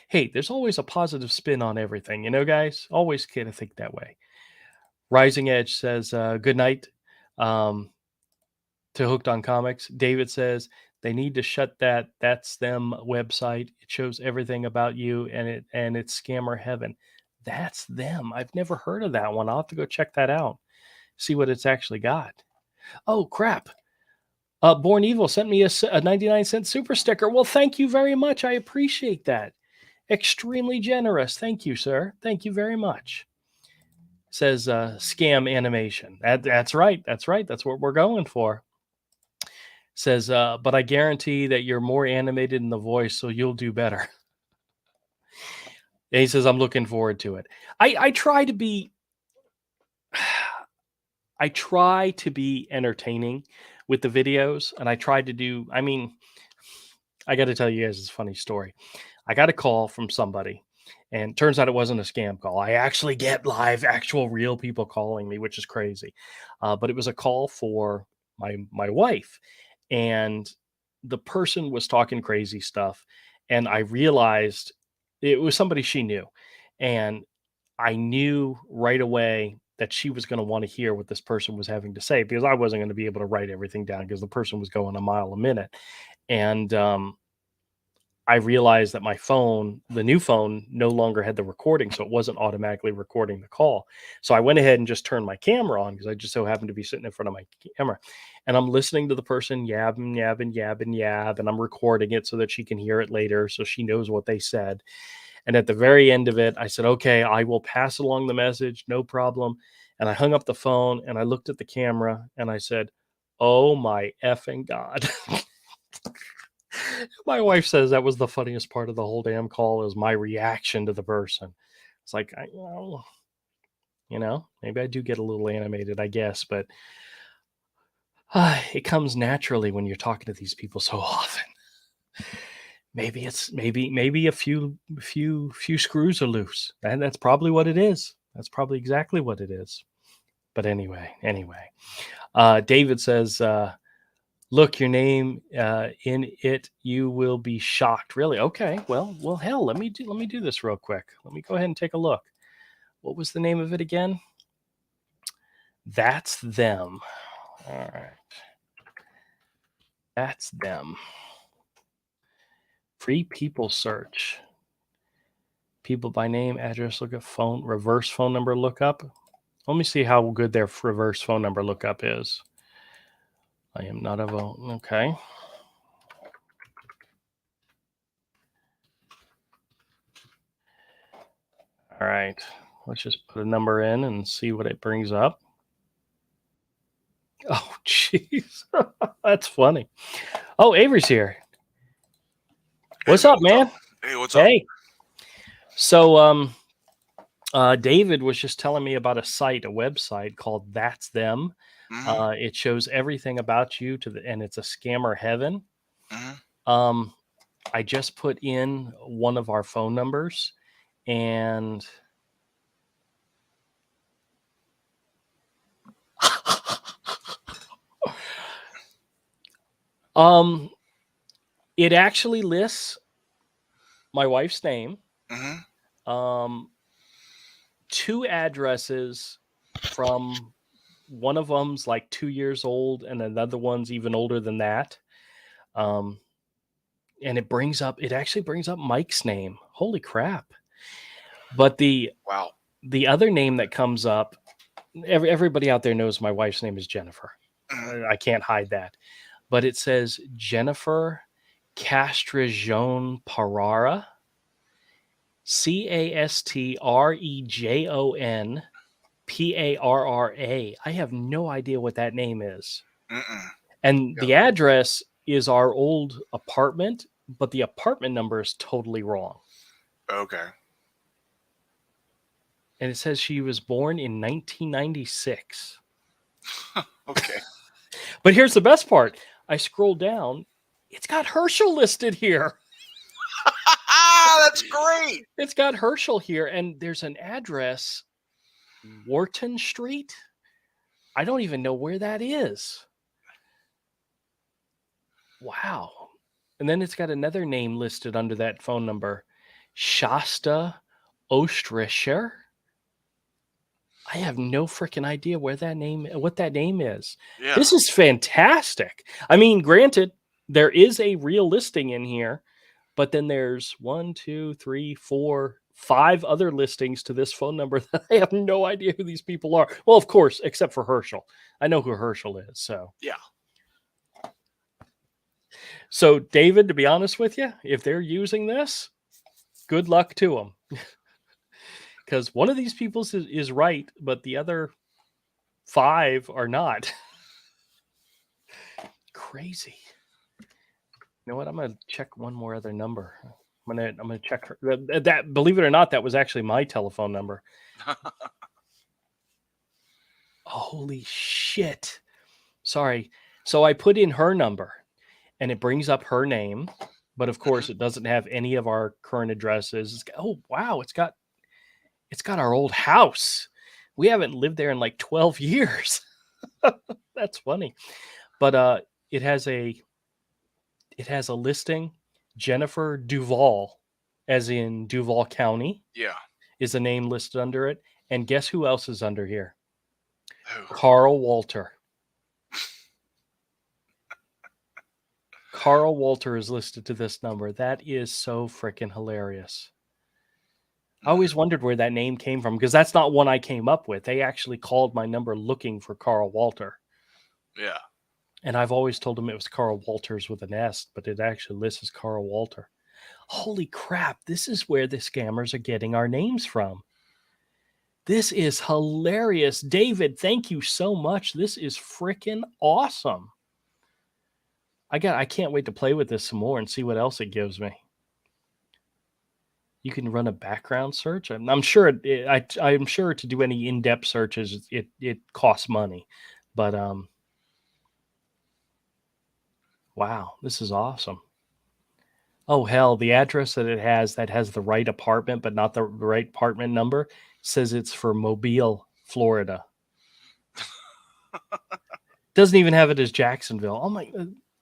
Hey, there's always a positive spin on everything, guys? Always kind of think that way. Rising Edge says, good night to Hooked on Comics. David says, they need to shut That's Them website. It shows everything about you and it's scammer heaven. That's Them. I've never heard of that one. I'll have to go check that out. See what it's actually got. Oh, crap. Born Evil sent me a 99-cent super sticker. Well, thank you very much. I appreciate that. Extremely generous. Thank you, sir. Thank you very much. Says scam animation. That's right. That's right. That's what we're going for. Says, but I guarantee that you're more animated in the voice, so you'll do better. And he says, I'm looking forward to it. I try to be I try to be entertaining with the videos, and I try to do, I got to tell you guys this funny story. I got a call from somebody, and turns out it wasn't a scam call. I actually get live, actual, real people calling me, which is crazy. But it was a call for my wife, and the person was talking crazy stuff, and I realized it was somebody she knew, and I knew right away that she was going to want to hear what this person was having to say because I wasn't going to be able to write everything down because the person was going a mile a minute. And I realized that my phone, the new phone, no longer had the recording, so it wasn't automatically recording the call. So I went ahead and just turned my camera on because I just so happened to be sitting in front of my camera. And I'm listening to the person yabbing, yabbing, yabbing, yab, and I'm recording it so that she can hear it later so she knows what they said. And at the very end of it, I said, okay, I will pass along the message, no problem. And I hung up the phone and I looked at the camera and I said, oh my effing God. My wife says that was the funniest part of the whole damn call is my reaction to the person. It's like, maybe I do get a little animated, I guess, but it comes naturally when you're talking to these people so often. Maybe a few screws are loose. And that's probably what it is. That's probably exactly what it is. But anyway. David says, look, your name in it, you will be shocked. Really? Okay. Well, hell, let me do this real quick. Let me go ahead and take a look. What was the name of it again? That's Them. All right. That's Them. Free people search. People by name, address, look at phone, reverse phone number lookup. Let me see how good their reverse phone number lookup is. I am not a vote. Okay. All right. Let's just put a number in and see what it brings up. Oh, jeez. That's funny. Oh, Avery's here. What's up, man? Hey, what's up? Hey. So, David was just telling me about a website called That's Them. Mm-hmm. It shows everything about you and it's a scammer heaven. Mm-hmm. I just put in one of our phone numbers and it actually lists my wife's name, Mm-hmm. 2 addresses from one of them's like 2 years old and another one's even older than that. And it actually brings up Mike's name. Holy crap. But Wow. the other name that comes up, everybody out there knows my wife's name is Jennifer. Mm-hmm. I can't hide that. But it says Jennifer Castrajon Parara, Castrejon Parra. I have no idea what that name is. Mm-mm. And Yep. the address is our old apartment, but the apartment number is totally wrong. Okay. And it says she was born in 1996. Okay. But here's the best part. I scroll down. It's got Herschel listed here. That's great. It's got Herschel here. And there's an address, Wharton Street. I don't even know where that is. Wow. And then it's got another name listed under that phone number, Shasta Ostrischer. I have no freaking idea what that name is. Yeah. This is fantastic. I mean, granted, there is a real listing in here, but then there's 1, 2, 3, 4, 5 other listings to this phone number that I have no idea who these people are. Well, of course, except for Herschel. I know who Herschel is. Yeah. So, David, to be honest with you, if they're using this, good luck to them. Because one of these people is right, but the other 5 are not. Crazy. You know what? I'm gonna check one more other number. I'm gonna check her. That believe it or not, that was actually my telephone number. Holy shit! Sorry. So I put in her number, and it brings up her name, but of course Mm-hmm. it doesn't have any of our current addresses. Oh wow! It's got our old house. We haven't lived there in like 12 years. That's funny. But it has a listing. Jennifer Duval, as in Duval County, Yeah. is a name listed under it. And guess who else is under here? Who? Carl Walter. Carl Walter is listed to this number. That is so freaking hilarious. I always wondered where that name came from because that's not one I came up with. They actually called my number looking for Carl Walter. Yeah. And I've always told them it was Carl Walters with an S, but it actually lists as Carl Walter. Holy crap, this is where the scammers are getting our names from. This is hilarious. David, thank you so much. This is freaking awesome. I can't wait to play with this some more and see what else it gives me. You can run a background search. I'm sure I'm sure to do any in-depth searches it costs money. But wow, this is awesome. Oh hell, the address that has the right apartment but not the right apartment number says it's for Mobile, Florida. Doesn't even have it as Jacksonville. Oh my,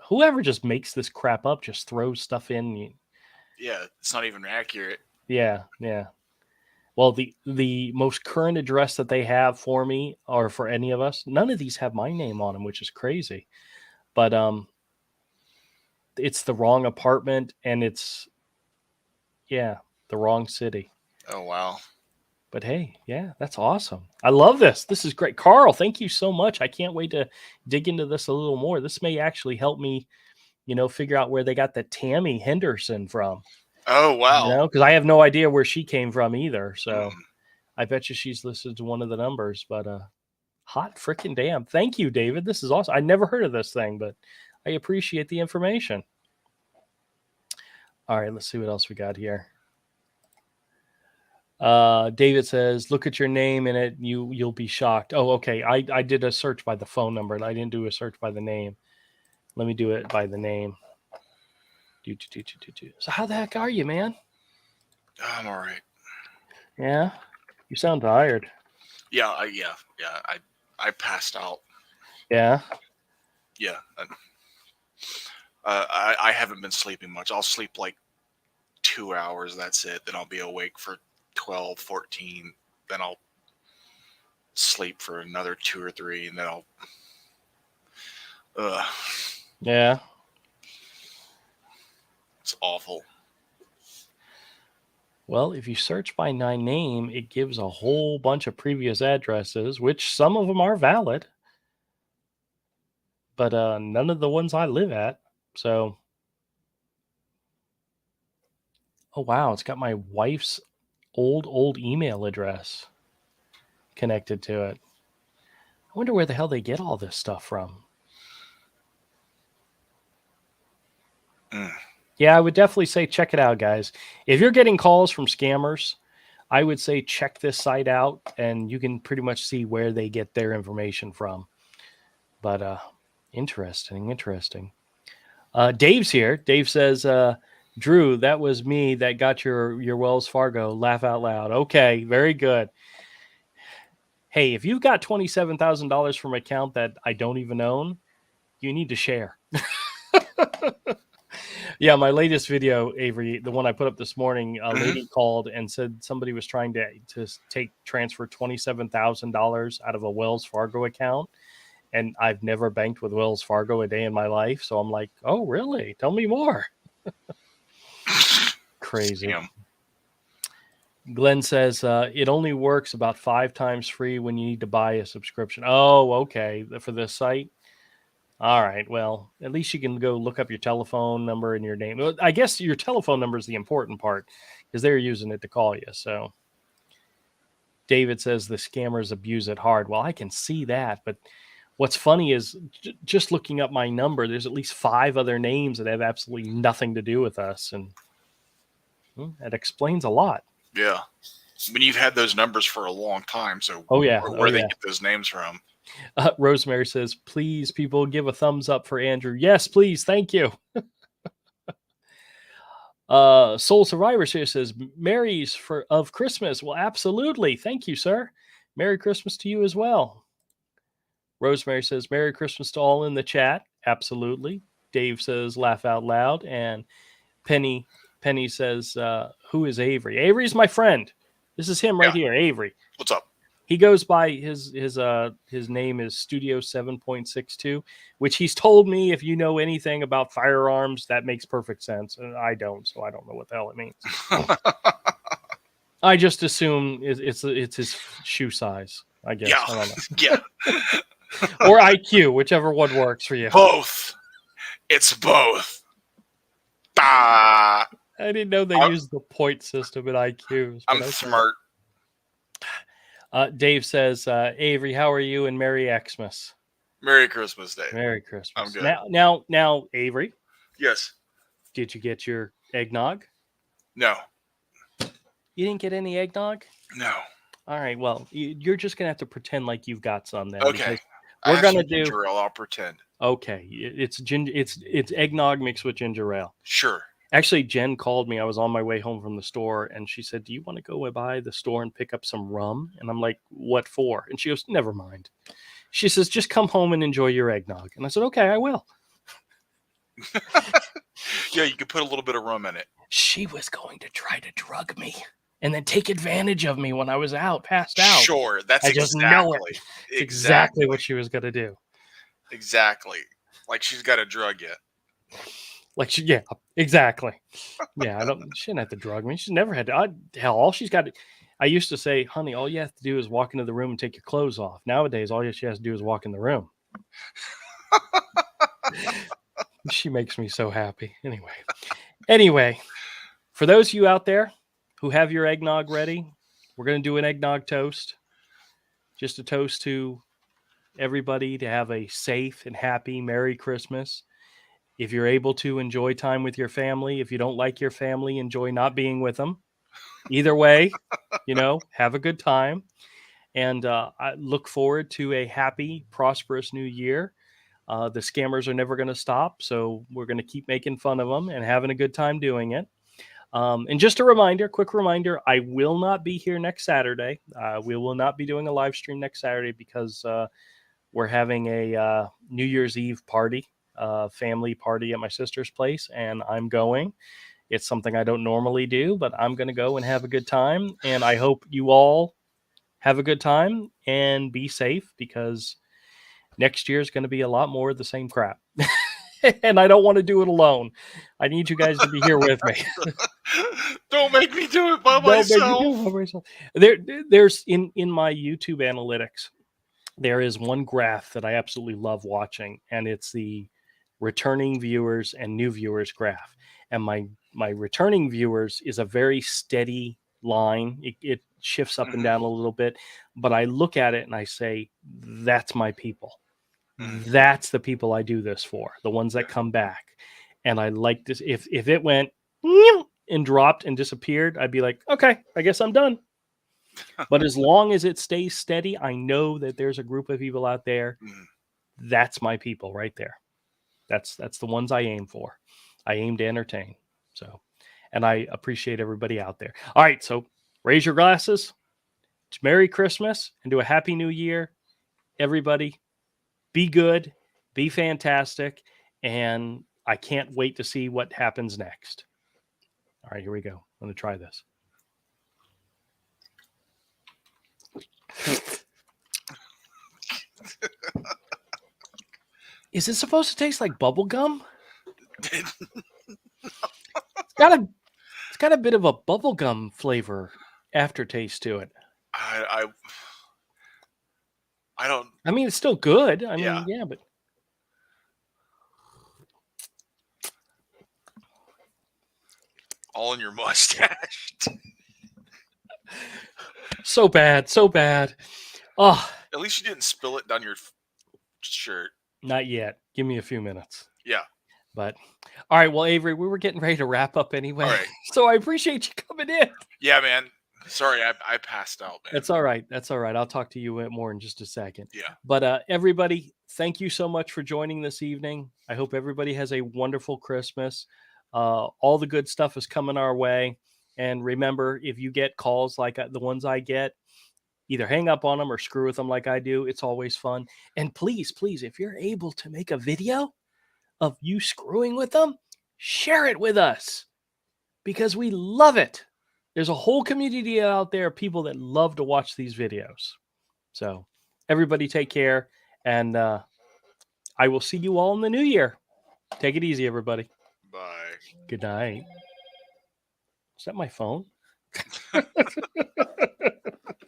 whoever just makes this crap up just throws stuff in. Yeah. It's not even accurate. Yeah. Well, the most current address that they have for me or for any of us, none of these have my name on them, which is crazy. But it's the wrong apartment and it's the wrong city. Oh wow. But hey, yeah, that's awesome. I love this. This is great. Carl, thank you so much. I can't wait to dig into this a little more. This may actually help me, figure out where they got the Tammy Henderson from. Oh, wow. Because I have no idea where she came from either. So Mm. I bet you she's listed to one of the numbers. But hot freaking damn. Thank you, David. This is awesome. I never heard of this thing, but I appreciate the information. All right, let's see what else we got here. David says, look at your name in it. You'll be shocked. Oh, okay. I did a search by the phone number and I didn't do a search by the name. Let me do it by the name. So how the heck are you, man? I'm all right. Yeah. You sound tired. Yeah. I passed out. Yeah. Yeah. I haven't been sleeping much. I'll sleep like 2 hours. That's it. Then I'll be awake for 12, 14. Then I'll sleep for another 2 or 3. And then Yeah. it's awful. Well, if you search by my name, it gives a whole bunch of previous addresses, which some of them are valid, but none of the ones I live at. So, oh wow, it's got my wife's old email address connected to it. I wonder where the hell they get all this stuff from. Yeah, I would definitely say check it out, guys. If you're getting calls from scammers, I would say check this site out and you can pretty much see where they get their information from. But interesting. Dave's here. Dave says, Drew, that was me that got your Wells Fargo. Laugh out loud. Okay, very good. Hey, if you've got $27,000 from an account that I don't even own, you need to share. Yeah, my latest video, Avery, the one I put up this morning, a lady called and said somebody was trying to transfer $27,000 out of a Wells Fargo account. And I've never banked with Wells Fargo a day in my life. So I'm like, oh, really? Tell me more. Crazy. Damn. Glenn says it only works about 5 times free when you need to buy a subscription. Oh, okay. For this site. All right. Well, at least you can go look up your telephone number and your name. Well, I guess your telephone number is the important part because they're using it to call you. So David says the scammers abuse it hard. Well, I can see that. But what's funny is just looking up my number, there's at least 5 other names that have absolutely nothing to do with us. And that explains a lot. Yeah. I mean, you've had those numbers for a long time. So where they get those names from. Rosemary says, please, people, give a thumbs up for Andrew. Yes, please. Thank you. Soul Survivors here says, Merry's of Christmas. Well, absolutely. Thank you, sir. Merry Christmas to you as well. Rosemary says, Merry Christmas to all in the chat. Absolutely. Dave says, laugh out loud. And Penny says, who is Avery? Avery's my friend. This is him right here, Avery. What's up? He goes by his name is Studio 7.62, which he's told me if you know anything about firearms, that makes perfect sense. And I don't, so I don't know what the hell it means. I just assume it's his shoe size, I guess. Yeah. I don't know. Yeah. Or IQ, whichever one works for you. Both. It's both. I didn't know they used the point system in IQs. I'm smart. Dave says, Avery, how are you? And Merry Xmas. Merry Christmas, Dave. Merry Christmas. I'm good. Now, Avery. Yes. Did you get your eggnog? No. You didn't get any eggnog? No. All right. Well, you're just gonna have to pretend like you've got some then. Okay. We're gonna do ginger ale. I'll pretend. Okay. It's eggnog mixed with ginger ale. Sure. Actually, Jen called me. I was on my way home from the store, and she said, do you want to go by the store and pick up some rum? And I'm like, what for? And she goes, never mind. She says, just come home and enjoy your eggnog. And I said, okay, I will. Yeah, you could put a little bit of rum in it. She was going to try to drug me and then take advantage of me when I was passed out. Sure, that's I just know it. Exactly what she was going to do. Exactly. Like she's got a drug yet. Yeah, exactly. Yeah, she didn't have to drug me. She's never had to. Hell, all she's got. I used to say, honey, all you have to do is walk into the room and take your clothes off. Nowadays, all she has to do is walk in the room. She makes me so happy. Anyway, for those of you out there who have your eggnog ready, we're going to do an eggnog toast. Just a toast to everybody to have a safe and happy Merry Christmas. If you're able to, enjoy time with your family. If you don't like your family, enjoy not being with them. Either way, have a good time. And I look forward to a happy, prosperous new year. The scammers are never going to stop, so we're going to keep making fun of them and having a good time doing it. And just a quick reminder, I will not be here next Saturday. We will not be doing a live stream next Saturday because we're having a New Year's Eve party, family party at my sister's place, and I'm going. It's something I don't normally do, but I'm going to go and have a good time. And I hope you all have a good time and be safe, because next year is going to be a lot more of the same crap. And I don't want to do it alone. I need you guys to be here with me. Don't make me do it by myself. There's in my YouTube analytics, there is one graph that I absolutely love watching, and it's the returning viewers and new viewers graph. And my returning viewers is a very steady line. It shifts up and down a little bit, but I look at it and I say, that's my people. That's the people I do this for, the ones that come back. And I like this. If it went and dropped and disappeared, I'd be like, okay, I guess I'm done. But as long as it stays steady, I know that there's a group of people out there. That's my people right there. That's the ones I aim for. I aim to entertain. So, and I appreciate everybody out there. All right, so raise your glasses. It's Merry Christmas and to a Happy New Year, everybody. Be good, be fantastic, and I can't wait to see what happens next. All right, here we go. I'm going to try this. Is it supposed to taste like bubble gum? It's got a bit of a bubble gum flavor aftertaste to it. I don't. I mean, it's still good. I mean, yeah, but all in your mustache. So bad. Oh, at least you didn't spill it down your shirt. Not yet. Give me a few minutes. Yeah. But all right, well, Avery, we were getting ready to wrap up anyway. All right. So I appreciate you coming in. Yeah, man. Sorry, I passed out, man. That's all right. I'll talk to you more in just a second. Yeah. But everybody, thank you so much for joining this evening. I hope everybody has a wonderful Christmas. All the good stuff is coming our way. And remember, if you get calls like the ones I get, either hang up on them or screw with them like I do. It's always fun. And please, if you're able to make a video of you screwing with them, share it with us, because we love it. There's a whole community out there of people that love to watch these videos. So everybody take care, and I will see you all in the new year. Take it easy, everybody. Bye. Good night. Is that my phone?